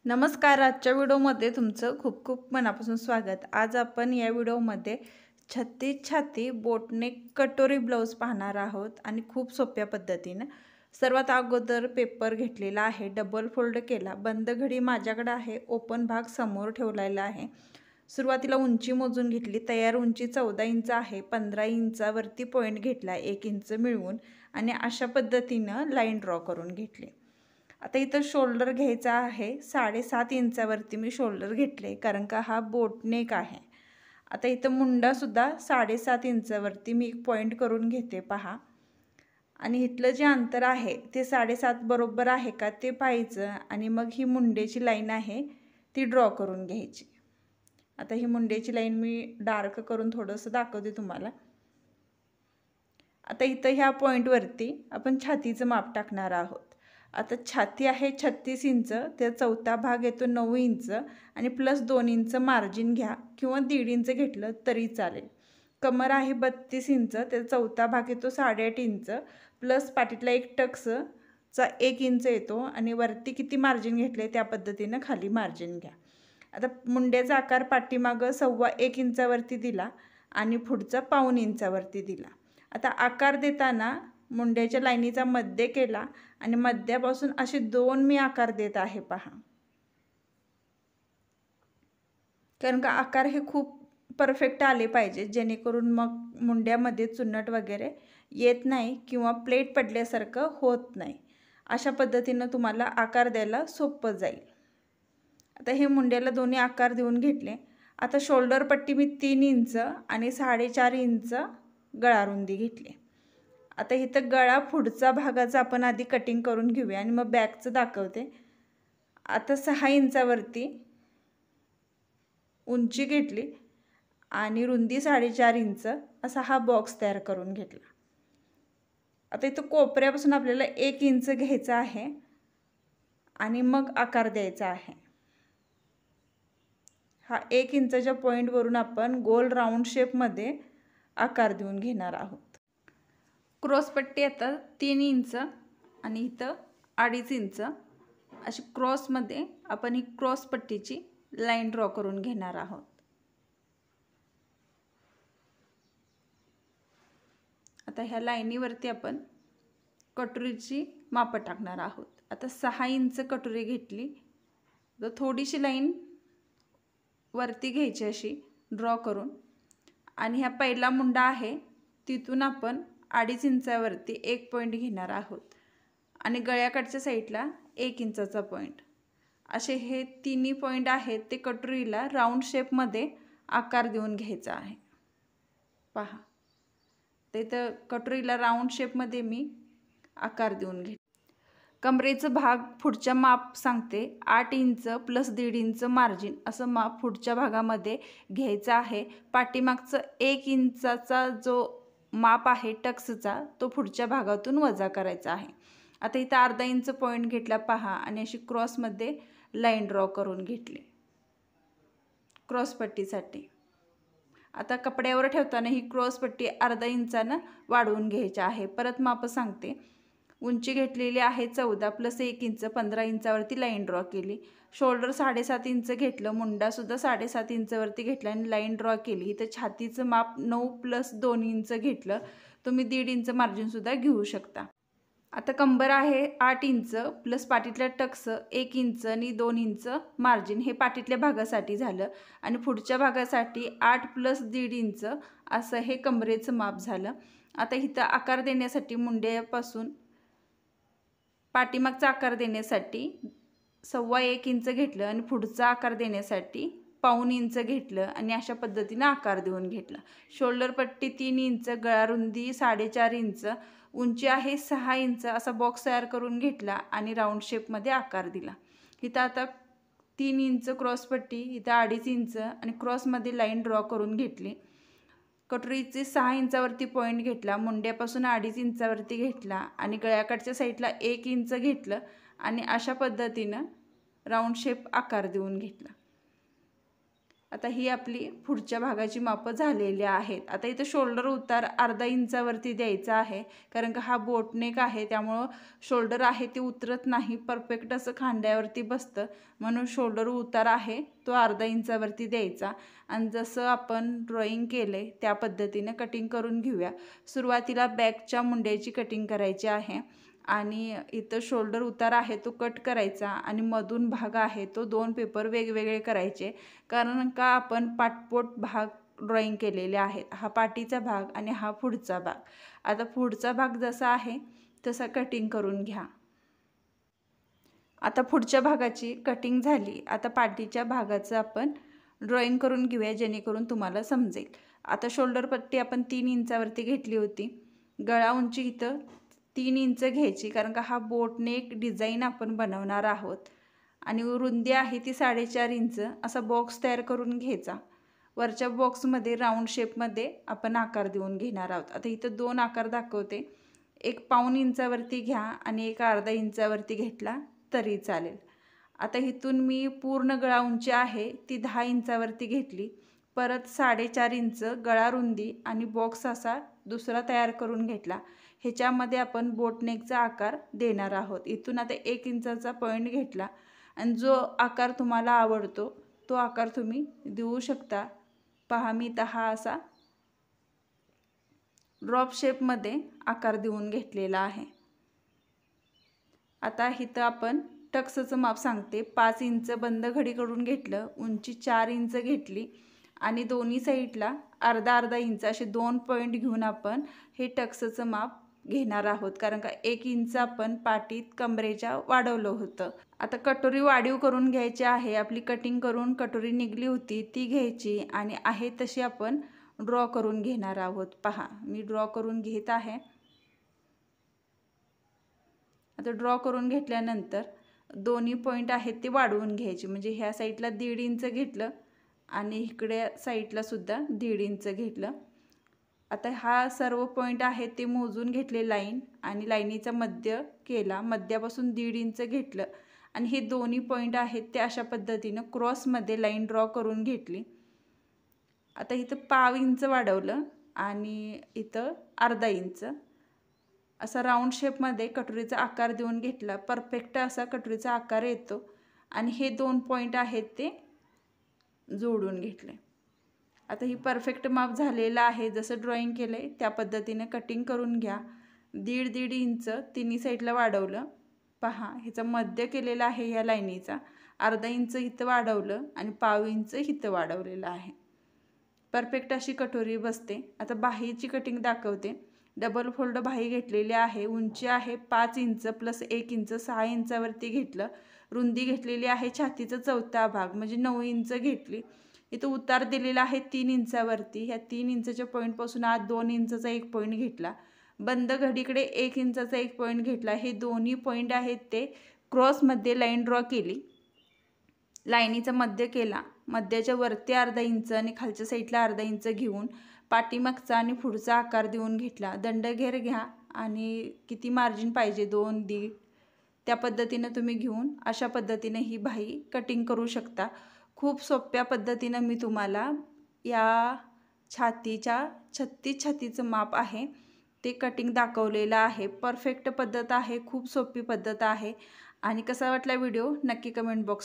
नमस्कार. आजच्या व्हिडिओमध्ये तुमचं खूप खूप मनापासून स्वागत. आज आपण या व्हिडिओमध्ये छत्ती छाती बोटनेक कटोरी ब्लाऊज पाहणार आहोत आणि खूप सोप्या पद्धतीने. सर्वात अगोदर पेपर घेतलेला आहे, डबल फोल्ड केला, बंद घडी माझ्याकडे आहे, ओपन भाग समोर ठेवलेला आहे. सुरुवातीला उंची मोजून घेतली. तयार उंची 14 इंच आहे. 15 इंचावरती पॉईंट घेतला, 1 इंच मिळवून, आणि अशा पद्धतीनं लाईन ड्रॉ करून घेतली. आता इथं शोल्डर घ्यायचा आहे. 7.5 इंचावरती मी शोल्डर घेतले, कारण का हा बोटनेक आहे. आता इथं मुंडासुद्धा 7.5 इंचावरती मी एक पॉईंट करून घेते, पहा. आणि इथलं जे अंतर आहे ते 7.5 बरोबर आहे का ते पाहायचं, आणि मग ही मुंड्याची लाईन आहे ती ड्रॉ करून घ्यायची. आता ही मुंड्याची लाईन मी डार्क करून थोडंसं दाखवते तुम्हाला. आता इथं ह्या पॉईंटवरती आपण छातीचं माप टाकणार आहोत. आता छाती आहे 36 इंच, त्या चौथा भाग येतो 9 इंच, आणि प्लस 2 इंच मार्जिन घ्या, किंवा 1.5 इंच घेतलं तरी चालेल. कमर आहे 32 इंच, त्या चौथा भाग येतो 8.5 इंच, प्लस पाठीतला एक टक्सचा 1 इंच येतो, आणि वरती किती मार्जिन घेतले त्या पद्धतीनं खाली मार्जिन घ्या. आता मुंड्याचा आकार पाठीमागं 1.25 इंचावरती दिला आणि पुढचा 1.25 इंचावरती दिला. आता आकार देताना मुंड्याच्या लाईनीचा मध्य केला, आणि मध्यापासून असे 2 मी आकार देत आहे, पहा. कारण का आकार हे खूप परफेक्ट आले पाहिजे, जेणेकरून मग मुंड्यामध्ये चुन्नट वगैरे येत नाही किंवा प्लेट पडल्यासारखं होत नाही. अशा पद्धतीनं तुम्हाला आकार द्यायला सोपं जाईल. आता हे मुंड्याला दोन्ही आकार देऊन घेतले. आता शोल्डर पट्टी मी 3 इंच आणि 4.5 इंच गळा रुंदी घेतली. आता इथं गळा पुढचा भागाचा आपण आधी कटिंग करून घेऊया, आणि मग बॅकचं दाखवते. आता 6 इंचावरती उंची घेतली आणि रुंदी 4.5 इंच असा हा बॉक्स तयार करून घेतला. आता इथं कोपऱ्यापासून आपल्याला 1 इंच घ्यायचा आहे, आणि मग आकार द्यायचा आहे. हा 1 इंचाच्या पॉईंटवरून आपण गोल राऊंड शेपमध्ये आकार देऊन घेणार आहोत. क्रॉसपट्टी आता 3 इंच आणि इथं 2.5 इंच अशी क्रॉसमध्ये आपण ही क्रॉसपट्टीची लाईन ड्रॉ करून घेणार आहोत. आता ह्या लाईनीवरती आपण कटोरीची मापं टाकणार आहोत. आता 6 इंच कटोरी घेतली, तर थोडीशी लाईन वरती घ्यायची अशी ड्रॉ करून, आणि ह्या पहिला मुंडा आहे तिथून आपण 2.5 इंचावरती एक पॉईंट घेणार आहोत, आणि गळ्याकडच्या साईडला 1 इंचाचा पॉईंट. असे हे तिन्ही पॉईंट आहेत ते कटोरीला राऊंड शेपमध्ये आकार देऊन घ्यायचा आहे, पहा. तर इथं कटोरीला राऊंड शेपमध्ये मी आकार देऊन घेते. कमरेचं भाग पुढच्या माप सांगते. 8 इंच प्लस 1.5 इंच मार्जिन असं माप पुढच्या भागामध्ये घ्यायचं आहे. पाठीमागचं 1 इंचाचा जो माप आहे टक्सचा, तो पुढच्या भागातून वजा करायचा आहे. आता इथं 1/2 इंच पॉईंट घेतला, पहा, आणि अशी क्रॉसमध्ये लाईन ड्रॉ करून घेतली क्रॉसपट्टीसाठी. आता कपड्यावर ठेवताना ही क्रॉसपट्टी 1/2 इंचानं वाढवून घ्यायची आहे. परत माप सांगते. उंची घेतलेली आहे 14 प्लस 1 इंच, 15 इंचावरती लाईन ड्रॉ केली. शोल्डर 7.5 इंच घेतलं, मुंडासुद्धा 7.5 इंचावरती घेतला आणि लाईन ड्रॉ केली. इथं छातीचं माप 9 प्लस 2 इंच घेतलं. तुम्ही 1.5 इंच मार्जिनसुद्धा घेऊ शकता. आता कंबर आहे 8 इंच प्लस पाठीतल्या टक्स 1 इंच आणि 2 इंच मार्जिन, हे पाठीतल्या भागासाठी झालं, आणि पुढच्या भागासाठी 8 प्लस 1.5 इंच असं हे कमरेचं माप झालं. आता इथं आकार देण्यासाठी मुंड्यापासून पाठीमागचा आकार देण्यासाठी 1.25 इंच घेतलं, आणि पुढचा आकार देण्यासाठी 1.25 इंच घेतलं, आणि अशा पद्धतीनं आकार देऊन घेतला. शोल्डर पट्टी 3 इंच, गळा रुंदी 4.5 इंच, उंची आहे 6 इंच असा बॉक्स तयार करून घेतला, आणि राऊंड शेपमध्ये आकार दिला. इथं आता 3 इंच क्रॉसपट्टी, इथं 2.5 इंच, आणि क्रॉसमध्ये लाईन ड्रॉ करून घेतली. कटोरीचे 6 इंचावरती पॉईंट घेतला, मुंड्यापासून 2.5 इंचावरती घेतला, आणि गळ्याकडच्या साईडला 1 इंच घेतलं, आणि अशा पद्धतीनं राऊंड शेप आकार देऊन घेतला. आता ही आपली पुढच्या भागाची मापं झालेली आहेत। आता इथं शोल्डर उतार अर्धा इंचावरती द्यायचा आहे, कारण का हा बोटनेक आहे त्यामुळं शोल्डर आहे ते उतरत नाही, परफेक्ट असं खांद्यावरती बसतं, म्हणून शोल्डर उतार आहे तो अर्धा इंचावरती द्यायचा। आणि जसं आपण ड्रॉइंग केले त्या पद्धतीने कटिंग करून घेऊया। सुरुवातीला बॅकच्या मुंड्याची कटिंग करायची आहे आणि इथं शोल्डर उतार आहे तो कट करायचा आणि मधून भाग आहे तो 2 पेपर वेगवेगळे करायचे, कारण का आपण पाठपोट भाग ड्रॉइंग केलेले आहेत। हा पाठीचा भाग आणि हा पुढचा भाग। आता पुढचा भाग जसा आहे तसा कटिंग करून घ्या। आता पुढच्या भागाची कटिंग झाली, आता पाठीच्या भागाचं आपण ड्रॉइंग करून घेऊया जेणेकरून तुम्हाला समजेल। आता शोल्डर पट्टी आपण 3 इंचावरती घेतली होती, गळा उंची इथं 3 इंच घ्यायची, कारण का हा बोटनेक डिझाईन आपण बनवणार आहोत आणि रुंदी आहे ती 4.5 इंच असा बॉक्स तयार करून घ्यायचा। वरच्या बॉक्समध्ये राऊंड शेपमध्ये आपण आकार देऊन घेणार आहोत। आता इथं 2 आकार दाखवते, एक पाऊण इंचावरती घ्या आणि एक अर्धा इंचावरती घेतला तरी चालेल। आता इथून मी पूर्ण गळा उंची आहे ती 10 इंचावरती घेतली, परत 4.5 इंच गळा रुंदी आणि बॉक्स असा दुसरा तयार करून घेतला। ह्याच्यामध्ये आपण बोटनेकचा आकार देणार आहोत। इथून आता 1 इंचाचा पॉईंट घेतला आणि जो आकार तुम्हाला आवडतो तो आकार तुम्ही देऊ शकता। पहा मी इथं हा असा ड्रॉप शेपमध्ये आकार देऊन घेतलेला आहे। आता इथं आपण टक्सचं माप सांगते, 5 इंच बंद घडी करून घेतलं, उंची 4 इंच घेतली आणि दोन्ही साईडला अर्धा इंच असे 2 पॉईंट घेऊन आपण हे टक्सचं माप घेणार आहोत, कारण का 1 इंच आपण पाठीत कमरेच्या वाढवलं होतं। आता कटोरी वाढीव करून घ्यायची आहे। आपली कटिंग करून कटोरी निघली होती ती घ्यायची आणि आहे तशी आपण ड्रॉ करून घेणार आहोत। पहा मी ड्रॉ करून घेत आहे। आता ड्रॉ करून घेतल्यानंतर दोन्ही पॉईंट आहेत ते वाढवून घ्यायचे, म्हणजे ह्या साईडला 1.5 इंच घेतलं आणि इकडे साईडला सुद्धा 1.5 इंच घेतलं। आता हा सर्व पॉईंट आहेत ते मोजून घेतले लाईन आणि लाईनीचा मध्य केला, मध्यापासून 1.5 इंच घेतलं आणि हे दोन्ही पॉईंट आहेत ते अशा पद्धतीनं क्रॉसमध्ये लाईन ड्रॉ करून घेतली। आता इथं पाव इंच वाढवलं आणि इथं अर्धा इंच असा राऊंड शेपमध्ये कटोरीचा आकार देऊन घेतला, परफेक्ट असा कटोरीचा आकार येतो आणि हे 2 पॉईंट आहेत ते जोडून घेतले। आता ही परफेक्ट माप झालेला आहे, जसं ड्रॉइंग केलंय त्या पद्धतीने कटिंग करून घ्या। 1.5 इंच तिन्ही साईडला वाढवलं, पहा ह्याचा मध्य केलेला आहे ह्या लाईनीचा, अर्धा इंच इथं वाढवलं आणि पाव इंच इथं वाढवलेलं आहे। परफेक्ट अशी कटोरी बसते। आता बाहीची कटिंग दाखवते। डबल फोल्ड बाही घेतलेली आहे, उंची आहे 5 इंच प्लस 1 इंच 6 इंचावरती घेतलं, रुंदी घेतलेली आहे छातीचा चौथा भाग म्हणजे 9 इंच घेतली। इथं उतार दिलेला आहे 3 इंचावरती, ह्या 3 इंचच्या पॉईंटपासून आत 2 इंचचा एक पॉईंट घेतला, बंद घडीकडे 1 इंचाचा एक पॉईंट घेतला। हे दोन्ही पॉईंट आहेत ते क्रॉसमध्ये लाईन ड्रॉ केली, लाईनीचा मध्य केला, मध्याच्या वरती अर्धा इंच आणि खालच्या साईडला अर्धा इंच घेऊन पाठीमागचा आणि पुढचा आकार देऊन घेतला। दंडघेर घ्या आणि किती मार्जिन पाहिजे 2, 1.5 त्या पद्धतीनं तुम्ही घेऊन अशा पद्धतीने ही बाही कटिंग करू शकता। खूप सोप्या पद्धतीनं मी तुम्हाला या छातीच्या 36 छातीचं माप आहे ते कटिंग दाखवलेलं आहे। परफेक्ट पद्धत आहे, खूप सोपी पद्धत आहे आणि कसा वाटला व्हिडिओ नक्की कमेंट बॉक्स